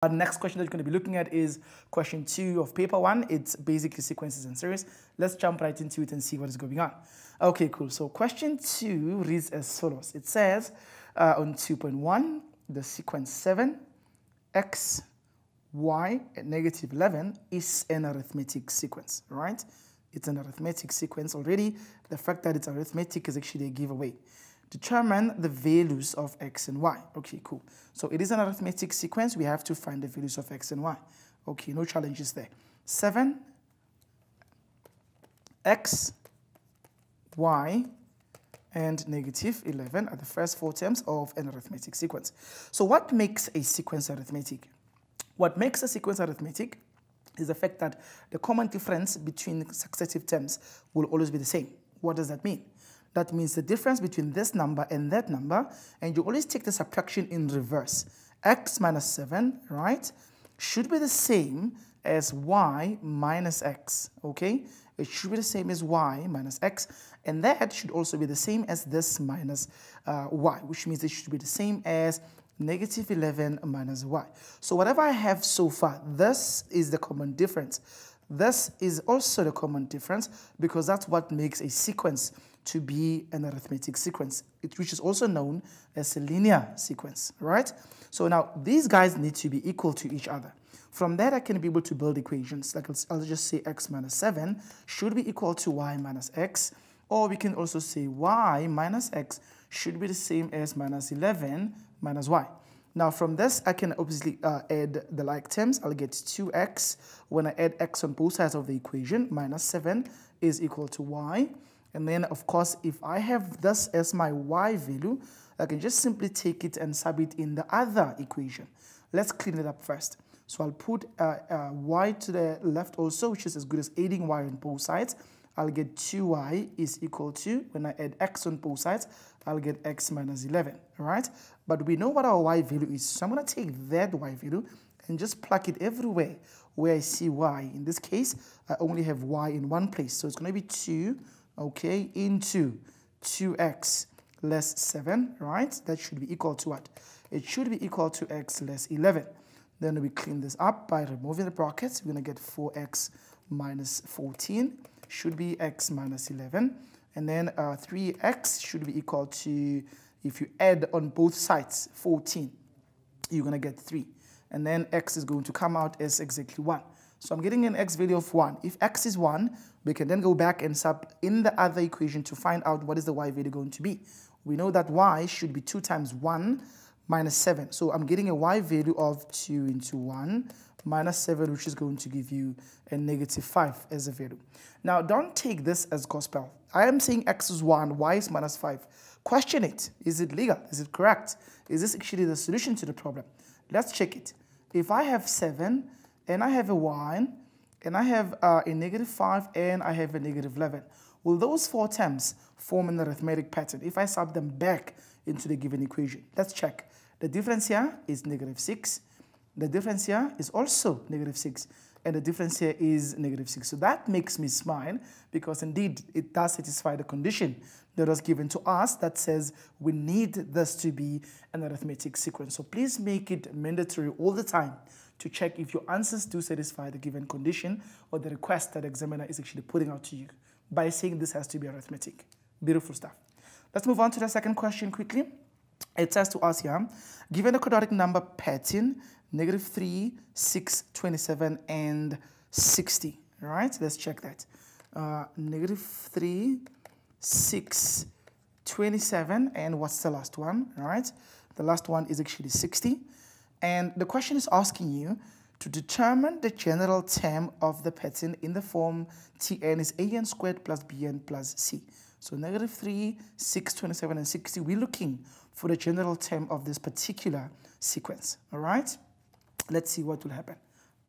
Our next question that you're going to be looking at is question 2 of paper 1. It's basically sequences and series. Let's jump right into it and see what is going on. Okay, cool. So question 2 reads as follows. It says on 2.1, the sequence 7, x, y, and negative 11 is an arithmetic sequence, right? It's an arithmetic sequence already. The fact that it's arithmetic is actually a giveaway. Determine the values of x and y. Okay, cool. So it is an arithmetic sequence. We have to find the values of x and y. Okay, no challenges there. 7, x, y, and negative 11 are the first 4 terms of an arithmetic sequence. So what makes a sequence arithmetic? What makes a sequence arithmetic is the fact that the common difference between successive terms will always be the same. What does that mean? That means the difference between this number and that number, and you always take the subtraction in reverse. X minus 7, right, should be the same as y minus x, okay? It should be the same as y minus x, and that should also be the same as this minus y, which means it should be the same as negative 11 minus y. So whatever I have so far, this is the common difference. This is also the common difference because that's what makes a sequence to be an arithmetic sequence, which is also known as a linear sequence, right? So now these guys need to be equal to each other. From that, I can be able to build equations. Like I'll just say x minus 7 should be equal to y minus x, or we can also say y minus x should be the same as minus 11 minus y. Now from this, I can obviously add the like terms. I'll get 2x when I add x on both sides of the equation. Minus 7 is equal to y. And then, of course, if I have this as my y value, I can just simply take it and sub it in the other equation. Let's clean it up first. So I'll put y to the left also, which is as good as adding y on both sides. I'll get 2y is equal to, when I add x on both sides, I'll get x minus 11, all right? But we know what our y value is, so I'm going to take that y value and just plug it everywhere where I see y. In this case, I only have y in one place, so it's going to be 2, okay, into 2x less 7, right? That should be equal to what? It should be equal to x less 11. Then we clean this up by removing the brackets. We're going to get 4x minus 14 should be x minus 11. And then 3x should be equal to, if you add on both sides, 14, you're going to get 3. And then x is going to come out as exactly 1. So I'm getting an x value of 1. If x is 1, we can then go back and sub in the other equation to find out what is the y value going to be. We know that y should be 2 times 1 minus 7. So I'm getting a y value of 2 into 1 minus 7, which is going to give you a negative 5 as a value. Now, don't take this as gospel. I am saying x is 1, y is minus 5. Question it. Is it legal? Is it correct? Is this actually the solution to the problem? Let's check it. If I have 7, and I have a 1, and I have a negative 5, and I have a negative 11, will those 4 terms form an arithmetic pattern if I sub them back into the given equation? Let's check. The difference here is negative 6. The difference here is also negative 6. And the difference here is negative 6. So that makes me smile because indeed it does satisfy the condition that was given to us that says we need this to be an arithmetic sequence. So please make it mandatory all the time to check if your answers do satisfy the given condition or the request that the examiner is actually putting out to you by saying this has to be arithmetic. Beautiful stuff. Let's move on to the second question quickly. It says to us here, given a quadratic number pattern, negative 3, 6, 27, and 60. All right, let's check that. Negative 3, 6, 27, and what's the last one? All right, the last one is actually 60. And the question is asking you to determine the general term of the pattern in the form Tn is an squared plus bn plus c. So negative 3, 6, 27, and 60, we're looking for the general term of this particular sequence, all right? Let's see what will happen.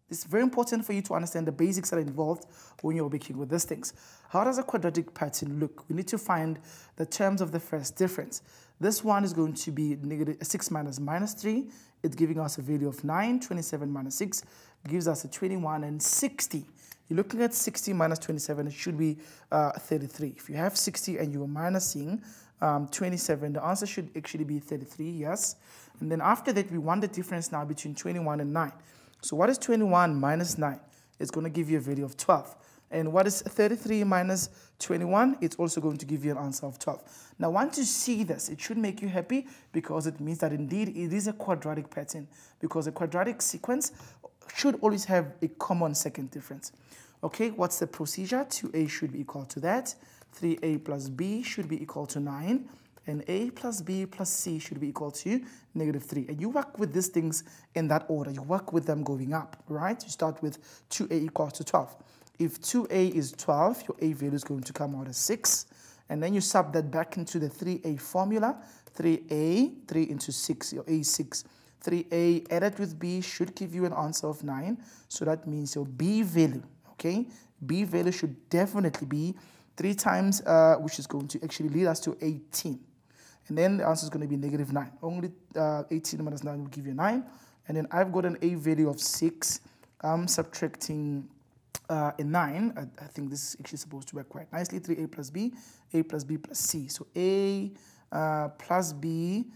It's very important for you to understand the basics that are involved when you're working with these things. How does a quadratic pattern look? We need to find the terms of the first difference. This one is going to be negative 6 minus minus 3. It's giving us a value of 9. 27 minus 6 gives us a 21, and 60 You're looking at 60 minus 27, it should be 33. If you have 60 and you're minusing 27, the answer should actually be 33, yes. And then after that, we want the difference now between 21 and 9. So what is 21 minus 9? It's going to give you a value of 12. And what is 33 minus 21? It's also going to give you an answer of 12. Now, once you see this, it should make you happy because it means that indeed it is a quadratic pattern, because a quadratic sequence should always have a common second difference. Okay, what's the procedure? 2a should be equal to that. 3a plus b should be equal to 9. And a plus b plus c should be equal to -3. And you work with these things in that order. You work with them going up, right? You start with 2a equals to 12. If 2a is 12, your a value is going to come out as 6. And then you sub that back into the 3a formula. 3a, 3 into 6, your a is 6. 3a added with b should give you an answer of 9. So that means your b value, okay? B value should definitely be 3 times, which is going to actually lead us to 18. And then the answer is going to be -9. Only 18 minus 9 will give you 9. And then I've got an a value of 6. I'm subtracting a 9. I think this is actually supposed to work quite nicely. 3a plus b plus c. So a plus b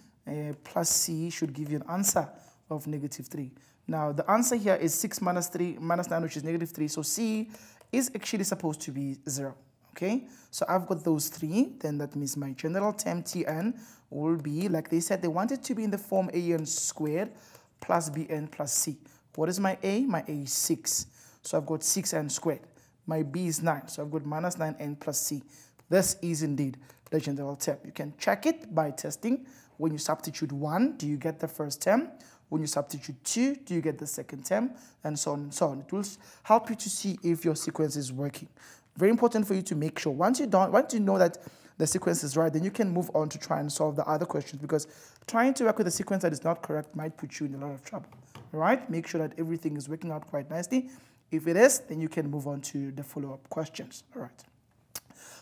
plus c should give you an answer of -3. Now, the answer here is 6 minus 3 minus 9, which is -3. So c is actually supposed to be 0. Okay, so I've got those 3. Then that means my general term Tn will be, like they said, they want it to be in the form an squared plus bn plus c. What is my a? My a is 6. So I've got 6n squared. My b is 9. So I've got minus 9n plus c. This is indeed the general term. You can check it by testing. When you substitute 1, do you get the first term? When you substitute 2, do you get the second term? And so on and so on. It will help you to see if your sequence is working. Very important for you to make sure. Once you know that the sequence is right, then you can move on to try and solve the other questions, because trying to work with a sequence that is not correct might put you in a lot of trouble. All right? Make sure that everything is working out quite nicely. If it is, then you can move on to the follow-up questions. All right.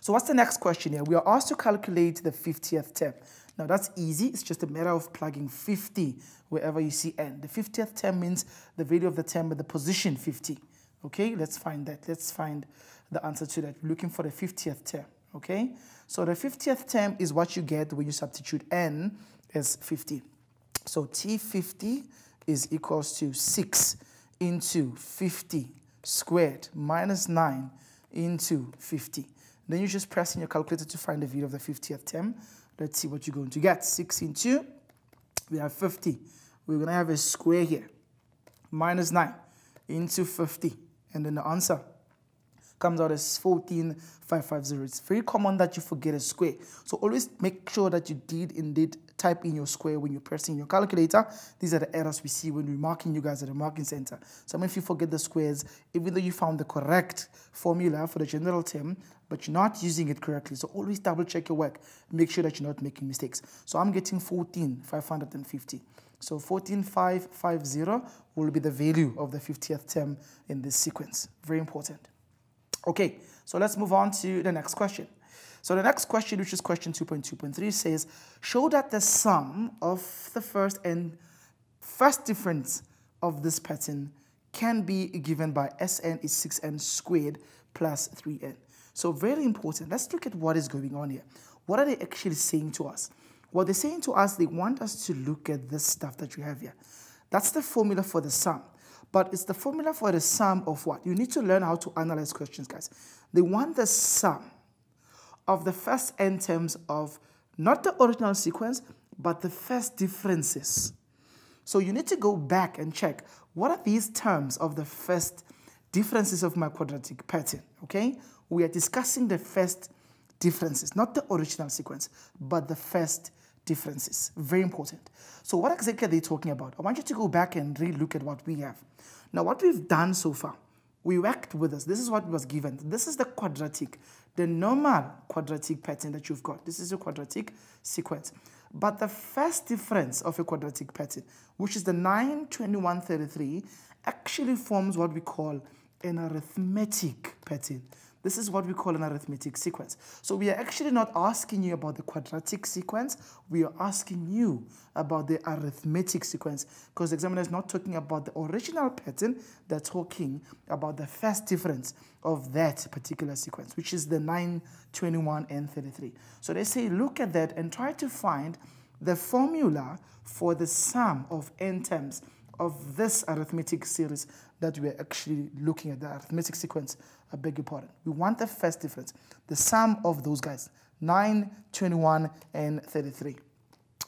So what's the next question here? We are asked to calculate the 50th term. Now, that's easy. It's just a matter of plugging 50 wherever you see n. The 50th term means the value of the term at the position 50. Okay, let's find that. Let's find the answer to that. We're looking for the 50th term. Okay, so the 50th term is what you get when you substitute n as 50. So T50 is equals to 6 into 50 squared minus 9 into 50. Then you just press in your calculator to find the value of the 50th term. Let's see what you're going to get. 6 into, we have 50. We're going to have a square here. Minus 9 into 50. And then the answer comes out as 14,550. It's very common that you forget a square. So always make sure that you did indeed type in your square when you're pressing your calculator. These are the errors we see when we're marking you guys at the marking center. Some of you forget the squares, even though you found the correct formula for the general term, but you're not using it correctly. So always double check your work. Make sure that you're not making mistakes. So I'm getting 14,550. So 14,550 will be the value of the 50th term in this sequence. Very important. Okay, so let's move on to the next question. So the next question, which is question 2.2.3, says, show that the sum of the first difference of this pattern can be given by Sn is 6n squared plus 3n. So very important. Let's look at what is going on here. What are they actually saying to us? What they're saying to us, they want us to look at this stuff that you have here. That's the formula for the sum. But it's the formula for the sum of what? You need to learn how to analyze questions, guys. They want the sum of the first n terms of not the original sequence, but the first differences. So you need to go back and check, what are these terms of the first differences of my quadratic pattern, okay? We are discussing the first differences, not the original sequence, but the first differences. Very important. So what exactly are they talking about? I want you to go back and re-look at what we have. Now, what we've done so far, we worked with this. This is what was given. This is the quadratic, the normal quadratic pattern that you've got. This is a quadratic sequence. But the first difference of a quadratic pattern, which is the 9, 21, 33, actually forms what we call an arithmetic pattern. This is what we call an arithmetic sequence. So we are actually not asking you about the quadratic sequence. We are asking you about the arithmetic sequence, because the examiner is not talking about the original pattern. They're talking about the first difference of that particular sequence, which is the 9, 21, and 33. So they say, look at that and try to find the formula for the sum of n terms of this arithmetic series that we're actually looking at, the arithmetic sequence. I beg your pardon. We want the first difference, the sum of those guys, 9, 21, and 33.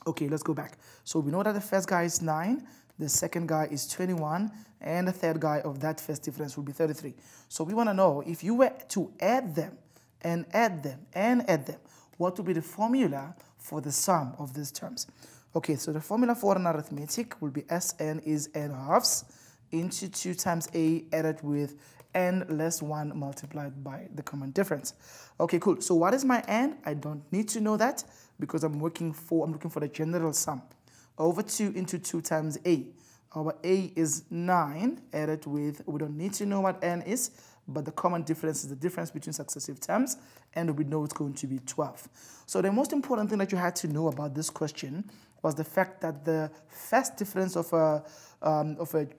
Okay, let's go back. So we know that the first guy is 9, the second guy is 21, and the third guy of that first difference will be 33. So we want to know, if you were to add them and add them and add them, what would be the formula for the sum of these terms? Okay, so the formula for an arithmetic will be Sn is n halves into 2 times a added with n less 1 multiplied by the common difference. Okay, cool. So what is my n? I don't need to know that, because I'm looking for the general sum. Over 2 into 2 times a. Our a is 9 added with, we don't need to know what n is, but the common difference is the difference between successive terms, and we know it's going to be 12. So the most important thing that you had to know about this question was the fact that the first difference of a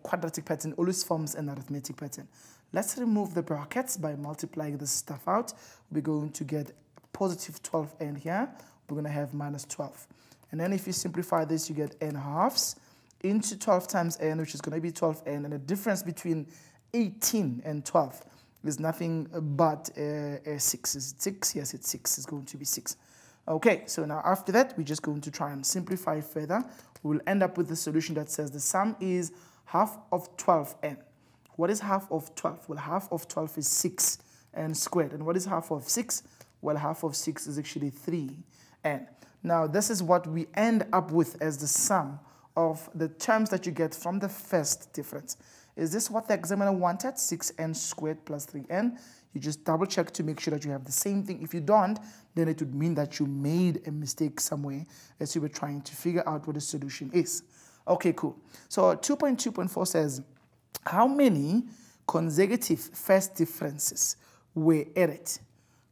quadratic pattern always forms an arithmetic pattern. Let's remove the brackets by multiplying this stuff out. We're going to get positive 12n here. We're going to have minus 12. And then if you simplify this, you get n halves into 12 times n, which is going to be 12n. And the difference between 18 and 12 is nothing but 6. Is it 6? Yes, it's 6. It's going to be 6. Okay, so now after that, we're just going to try and simplify further. We'll end up with the solution that says the sum is half of 12n. What is half of 12? Well, half of 12 is 6n squared. And what is half of 6? Well, half of 6 is actually 3n. Now, this is what we end up with as the sum of the terms that you get from the first difference. Is this what the examiner wanted? 6n squared plus 3n. You just double check to make sure that you have the same thing. If you don't, then it would mean that you made a mistake somewhere as you were trying to figure out what the solution is. Okay, cool. So 2.2.4 says, how many consecutive first differences were added?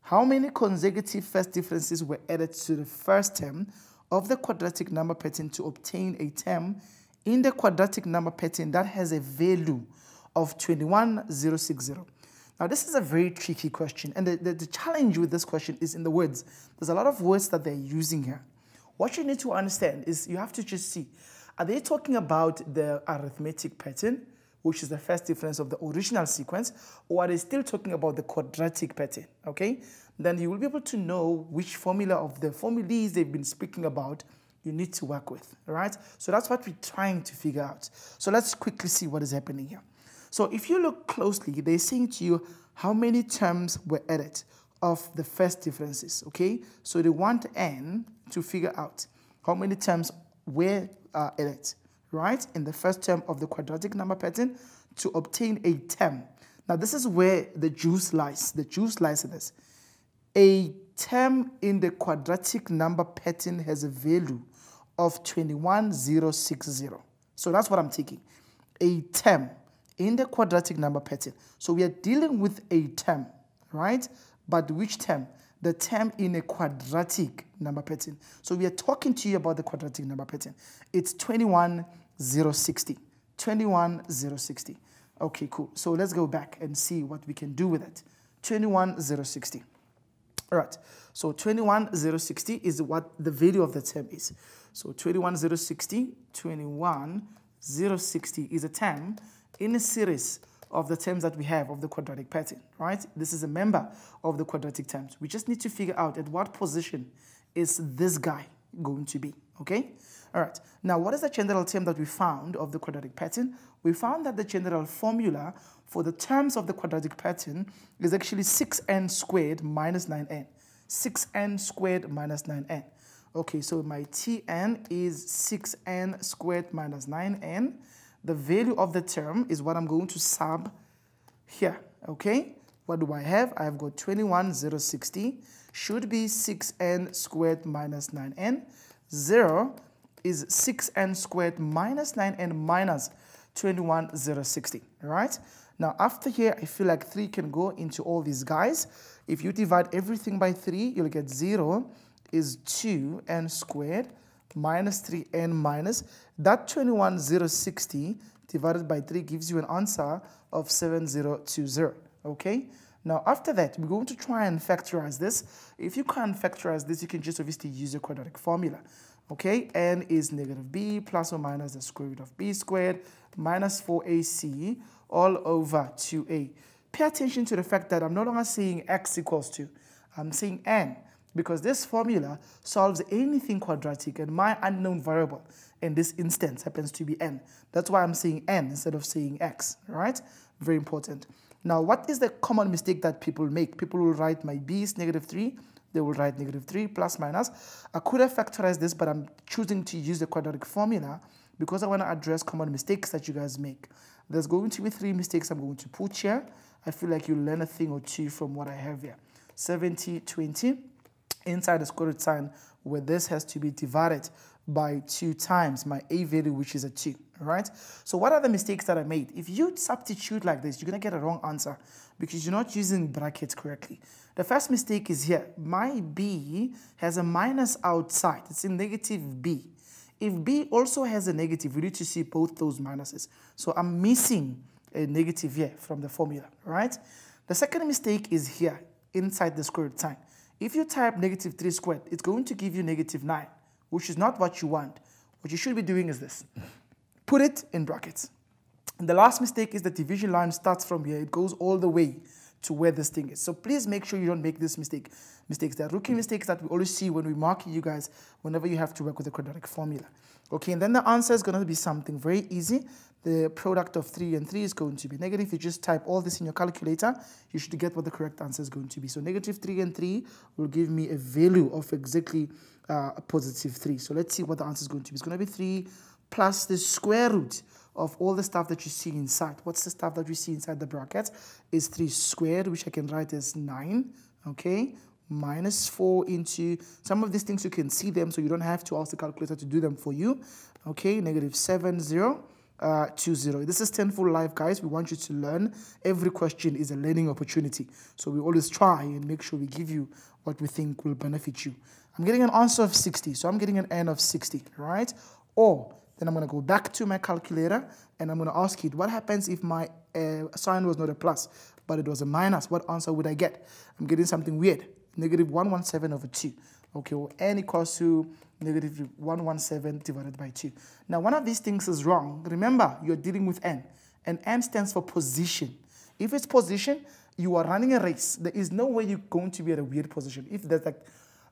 How many consecutive first differences were added to the first term of the quadratic number pattern to obtain a term in the quadratic number pattern that has a value of 21060? Now, this is a very tricky question, and the challenge with this question is in the words. There's a lot of words that they're using here. What you need to understand is you have to just see, are they talking about the arithmetic pattern, which is the first difference of the original sequence, or are they still talking about the quadratic pattern, okay? Then you will be able to know which formula of the formulas they've been speaking about you need to work with, all right? So that's what we're trying to figure out. So let's quickly see what is happening here. So if you look closely, they're saying to you how many terms were added of the first differences, okay? So they want n to figure out how many terms were added, right, in the first term of the quadratic number pattern to obtain a term. Now, this is where the juice lies. The juice lies in this. A term in the quadratic number pattern has a value of 21060. So that's what I'm taking. A term in the quadratic number pattern. So we are dealing with a term, right? But which term? The term in a quadratic number pattern. So we are talking to you about the quadratic number pattern. It's 21060. 21060. Okay, cool. So let's go back and see what we can do with it. 21060. All right. So 21060 is what the value of the term is. So 21060 is a term in a series of the terms that we have of the quadratic pattern, right? This is a member of the quadratic terms. We just need to figure out at what position is this guy going to be, okay? All right. Now, what is the general term that we found of the quadratic pattern? We found that the general formula for the terms of the quadratic pattern is actually 6n squared minus 9n. 6n squared minus 9n. Okay, so my Tn is 6n squared minus 9n. The value of the term is what I'm going to sub here, okay? What do I have? I've got 21060 should be 6n squared minus 9n. 0 is 6n squared minus 9n minus 21060, all right? Now, after here, I feel like 3 can go into all these guys. If you divide everything by 3, you'll get 0 is 2n squared minus 3n minus. That 21060 divided by 3 gives you an answer of 7020. Okay? Now, after that, we're going to try and factorize this. If you can't factorize this, you can just obviously use a quadratic formula. Okay? N is negative b plus or minus the square root of b squared minus 4ac all over 2a. Pay attention to the fact that I'm no longer saying x equals 2. I'm saying n, because this formula solves anything quadratic, and my unknown variable in this instance happens to be n. That's why I'm saying n instead of saying x, right? Very important. Now, what is the common mistake that people make? People will write my b is negative 3. They will write negative 3 plus minus. I could have factorized this, but I'm choosing to use the quadratic formula because I want to address common mistakes that you guys make. There's going to be 3 mistakes I'm going to put here. I feel like you'll learn a thing or two from what I have here. 70, 20, inside the square root sign, where this has to be divided by 2 times my a value, which is a 2, all right? So what are the mistakes that I made? If you substitute like this, you're going to get a wrong answer because you're not using brackets correctly. The first mistake is here. My b has a minus outside. It's in negative b. If b also has a negative, we need to see both those minuses. So I'm missing a negative here from the formula, all right? The second mistake is here, inside the square root sign. If you type negative 3 squared, it's going to give you negative 9, which is not what you want. What you should be doing is this. Put it in brackets. And the last mistake is the division line starts from here. It goes all the way to where this thing is. So please make sure you don't make this mistake. There are rookie mistakes that we always see when we mark you guys whenever you have to work with the quadratic formula. Okay, and then the answer is going to be something very easy. The product of 3 and 3 is going to be negative. You just type all this in your calculator, you should get what the correct answer is going to be. So negative 3 and 3 will give me a value of exactly a positive 3. So let's see what the answer is going to be. It's going to be 3 plus the square root of all the stuff that you see inside. What's the stuff that you see inside the bracket? Is 3 squared, which I can write as 9, okay? Minus 4 into, some of these things you can see them, so you don't have to ask the calculator to do them for you, okay? Negative 7, 0, 2, 0. This is 10 full life, guys. We want you to learn. Every question is a learning opportunity. So we always try and make sure we give you what we think will benefit you. I'm getting an answer of 60, so I'm getting an n of 60, right? Or then I'm going to go back to my calculator and I'm going to ask it, what happens if my sign was not a plus, but it was a minus? What answer would I get? I'm getting something weird. Negative 117 over 2. Okay, well, n equals to negative 117 divided by 2. Now, one of these things is wrong. Remember, you're dealing with n, and n stands for position. If it's position, you are running a race. There is no way you're going to be at a weird position. If there's like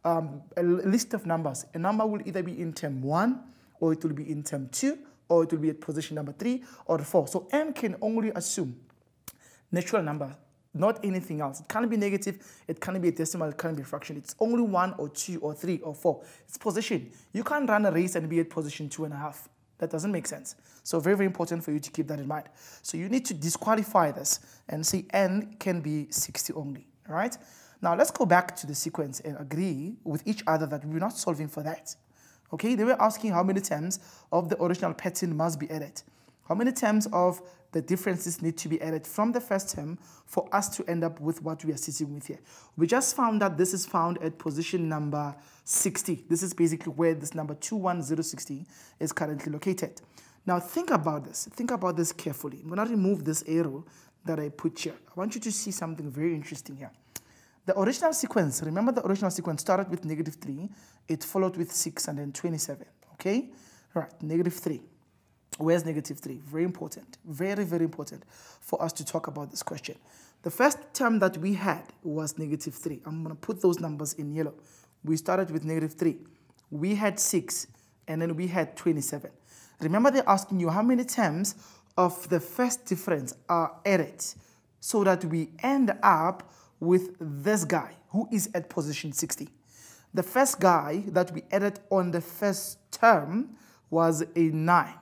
a list of numbers, a number will either be in term 1, or it will be in term 2, or it will be at position number 3 or 4. So n can only assume natural number, not anything else. It can't be negative, it can't be a decimal, it can't be a fraction. It's only 1 or 2 or 3 or 4. It's position. You can't run a race and be at position 2.5. That doesn't make sense. So very, very important for you to keep that in mind. So you need to disqualify this and say n can be 60 only, all right? Now let's go back to the sequence and agree with each other that we're not solving for that. Okay, they were asking how many terms of the original pattern must be added. How many terms of the differences need to be added from the first term for us to end up with what we are sitting with here. We just found that this is found at position number 60. This is basically where this number 21060 is currently located. Now think about this. Think about this carefully. I'm going to remove this arrow that I put here. I want you to see something very interesting here. The original sequence, remember the original sequence started with negative 3. It followed with 6 and then 27. Okay? All right, negative 3. Where's negative 3? Very important. Very, very important for us to talk about this question. The first term that we had was negative 3. I'm going to put those numbers in yellow. We started with negative 3. We had 6, and then we had 27. Remember they're asking you how many terms of the first difference are added so that we end up with this guy who is at position 60. The first guy that we added on the first term was a 9.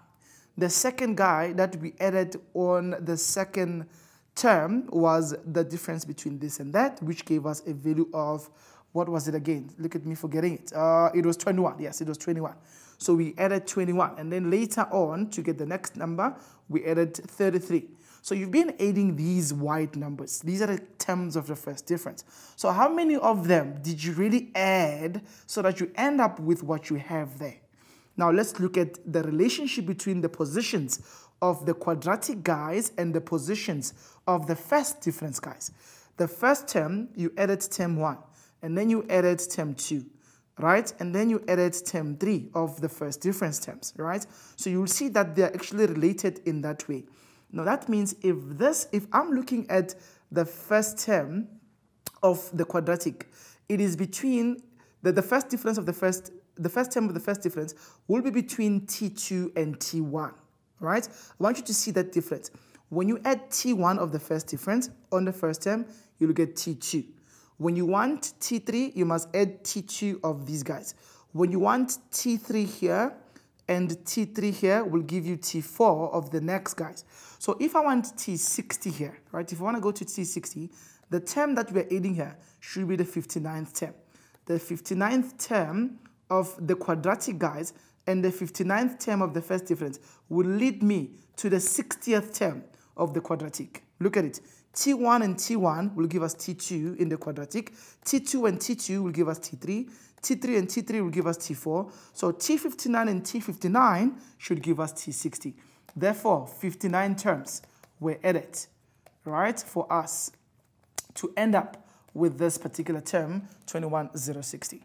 The second guy that we added on the second term was the difference between this and that, which gave us a value of, what was it again? Look at me forgetting it. It was 21. Yes, it was 21. So we added 21. And then later on, to get the next number, we added 33. So you've been adding these white numbers. These are the terms of the first difference. So how many of them did you really add so that you end up with what you have there? Now let's look at the relationship between the positions of the quadratic guys and the positions of the first difference guys. The first term, you added term 1, and then you added term 2, right? And then you added term 3 of the first difference terms, right? So you'll see that they're actually related in that way. Now that means if I'm looking at the first term of the quadratic, it is between the first difference of the first term of the first difference will be between T2 and T1, right? I want you to see that difference. When you add T1 of the first difference on the first term, you'll get T2. When you want T3, you must add T2 of these guys. When you want T3 here and T3 here will give you T4 of the next guys. So if I want T60 here, right, if I want to go to T60, the term that we're adding here should be the 59th term. The 59th term of the quadratic guys and the 59th term of the first difference will lead me to the 60th term of the quadratic. Look at it. T1 and T1 will give us T2 in the quadratic. T2 and T2 will give us T3. T3 and T3 will give us T4. So T59 and T59 should give us T60. Therefore, 59 terms were added, right, for us to end up with this particular term, 21060.